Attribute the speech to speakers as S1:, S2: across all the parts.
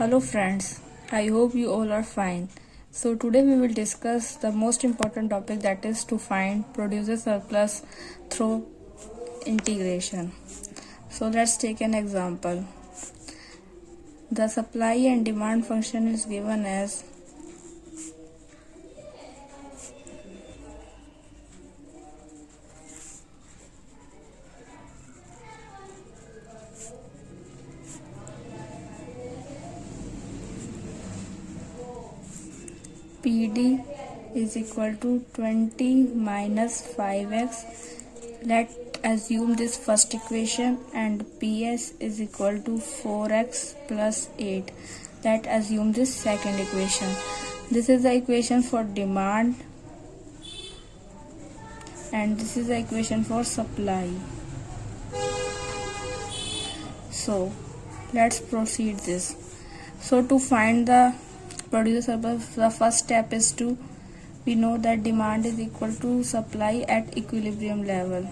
S1: Hello friends, I hope you all are fine. So today we will discuss the most important topic, that is to find producer surplus through integration. So let's take an example. The supply and demand function is given as PD is equal to 20 minus 5x. Let's assume this first equation, and PS is equal to 4x plus 8. Let's assume this second equation. This is the equation for demand and this is the equation for supply. So let's proceed this. So to find the producer surplus, the first step is we know that demand is equal to supply at equilibrium level.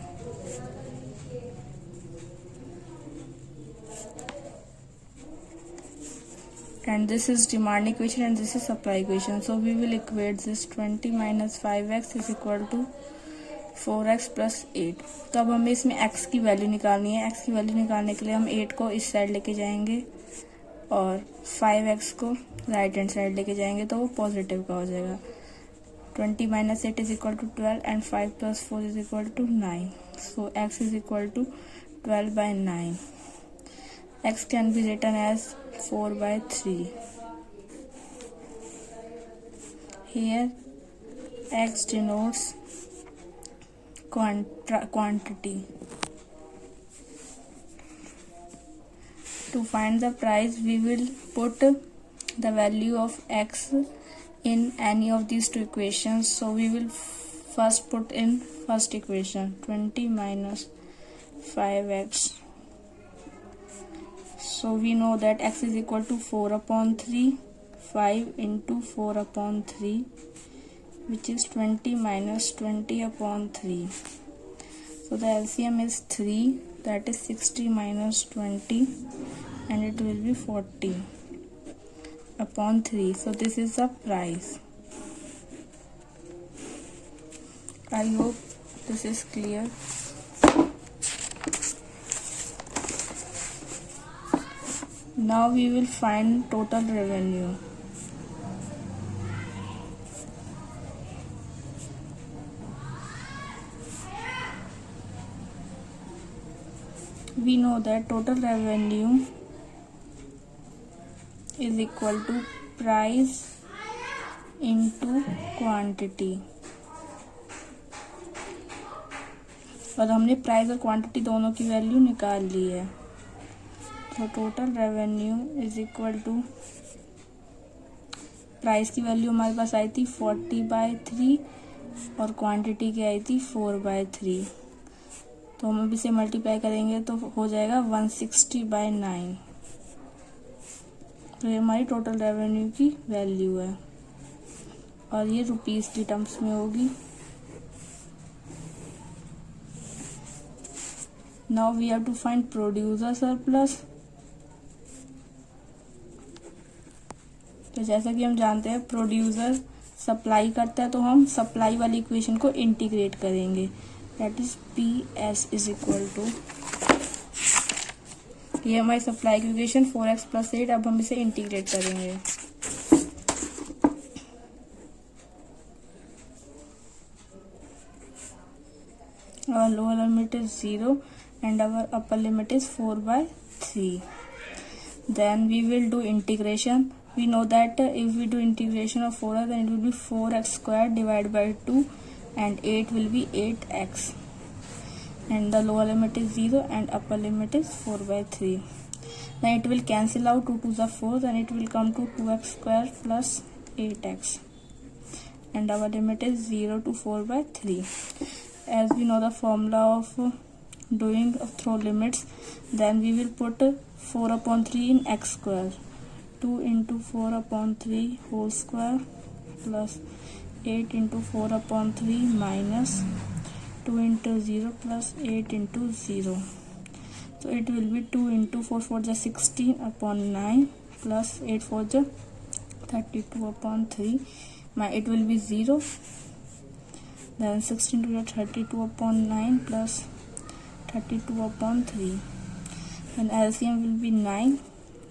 S1: And this is demand equation and this is supply equation. So we will equate this 20 minus 5x is equal to 4x plus 8. तो अब हमें इसमें x की value निकालनी है. x की value निकालने के लिए हम 8 को इस साइड लेके जाएंगे और 5x को राइट हैंड साइड लेके जाएंगे तो वो पॉजिटिव का हो जाएगा. 20 minus 8 is equal to 12 and 5 plus 4 is equal to 9. So x is equal to 12 by 9. X can be written as 4 by 3. Here x denotes quantity. To find the price, we will put the value of x in any of these two equations. So we will first put in first equation 20 minus 5x. So we know that x is equal to 4 upon 3, 5 into 4 upon 3, which is 20 minus 20 upon 3. So the LCM is 3, that is 60 minus 20, and it will be 40 upon 3. So this is the price. I hope this is clear. Now we will find total revenue. We know that total revenue is equal to price into quantity. और हमने price और quantity दोनों की value निकाल ली है. तो total revenue is equal to price की वैल्यू हमारे पास आई थी 40/3 और क्वांटिटी की आई थी 4/3. तो हम अब इसे मल्टीप्लाई करेंगे तो हो जाएगा 160/9. तो ये हमारी टोटल रेवेन्यू की वैल्यू है और ये रुपीस की टर्म्स में होगी. Now we have to find producer surplus. तो जैसा कि हम जानते हैं प्रोड्यूसर सप्लाई करता है तो हम सप्लाई वाली इक्वेशन को इंटीग्रेट करेंगे. That is PS is equal to, ये हमारी सप्लाई की इक्वेशन 4x plus 8. अब हम इसे इंटीग्रेट करेंगे. Our lower limit is 0 and our upper limit is 4/3. Then we will do integration. We know that if we do integration of 4x, then it will be 4x squared divided by 2 and 8 will be 8x. And the lower limit is 0 and upper limit is 4/3. Then it will cancel out, 2 2s are 4, and it will come to 2x squared plus 8x. And our limit is 0 to 4/3. As we know the formula of doing through limits, then we will put 4 upon 3 in x square. 2 into 4 upon 3 whole square plus 8 into 4 upon 3 minus 2 into 0 plus 8 into 0. So it will be 2 into 4 for the 16 upon 9 plus 8 4 जा 32/3. It will be 0. Then 16 to 32/9 plus 32/3. Then LCM will be 9.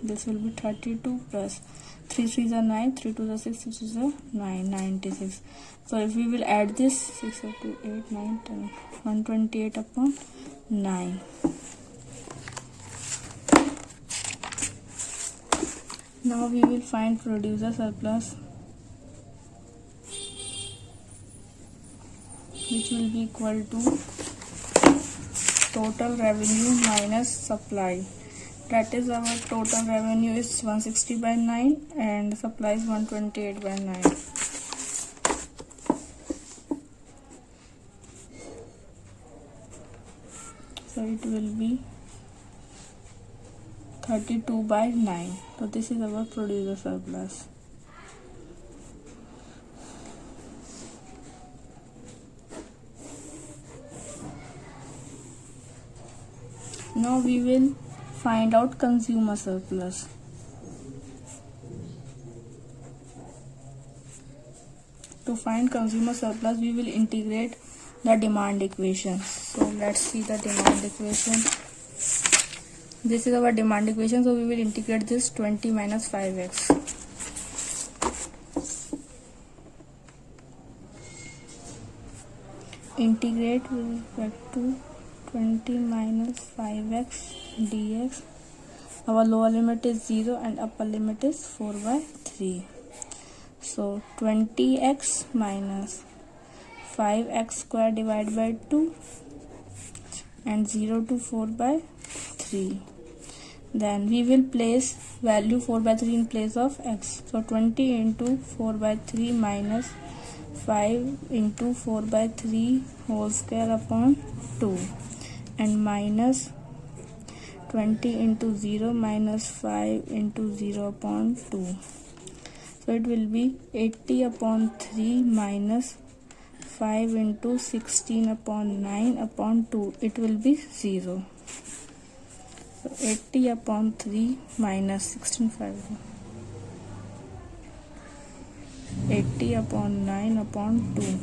S1: This will be 32 plus 3 3s are 9, 3 2s are 6, 6 2s are 9, 96. So if we will add this 6 2 8 9 10 128/9. Now we will find producer surplus, which will be equal to total revenue minus supply. That is, our total revenue is 160/9 and supply is 128/9. So it will be 32/9. So this is our producer surplus. Now we will find out consumer surplus. To find consumer surplus, we will integrate the demand equation. So let's see the demand equation. This is our demand equation. So we will integrate this 20 minus 5x. Integrate with respect to 20 minus 5x dx. Our lower limit is 0 and upper limit is 4/3. So 20x minus 5x square divided by 2 and 0 to 4/3. Then we will place value 4/3 in place of x. So 20 into 4/3 minus 5 into 4/3 whole square upon 2, and minus 20 into 0 minus 5 into 0 upon 2. So it will be 80/3 minus 5 into 16/9 upon 2. It will be 0. So 80/3 minus 16/5. 80/9 upon 2.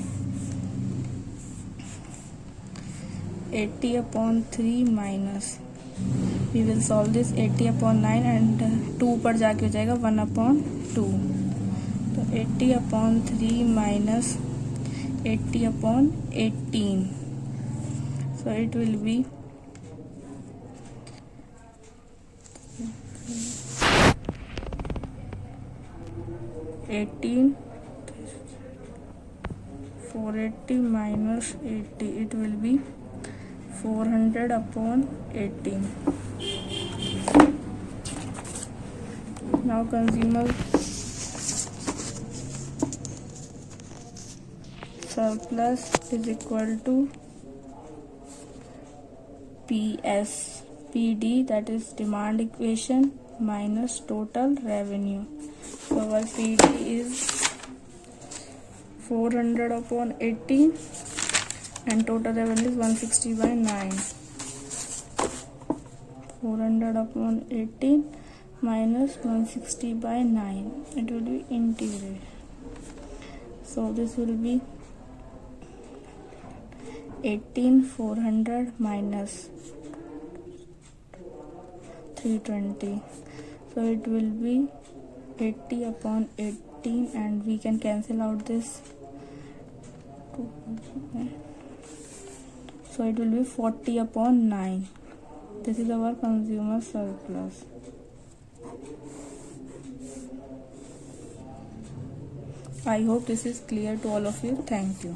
S1: 80/3 minus, we will solve this 80/9 and 2 पर जाके हो जाएगा 1/2. तो 80/3 minus 80/18. So it will be 18. 480 minus 80. It will be 400/18. Now consumer surplus is equal to PD, that is demand equation, minus total revenue. So our PD is 400/18 and total revenue is 160/9. 400/18 minus 160/9. It will be integrated. So this will be 18,400 minus 320. So it will be 80/18 and we can cancel out this. So it will be 40/9. This is our consumer surplus. I hope this is clear to all of you. Thank you.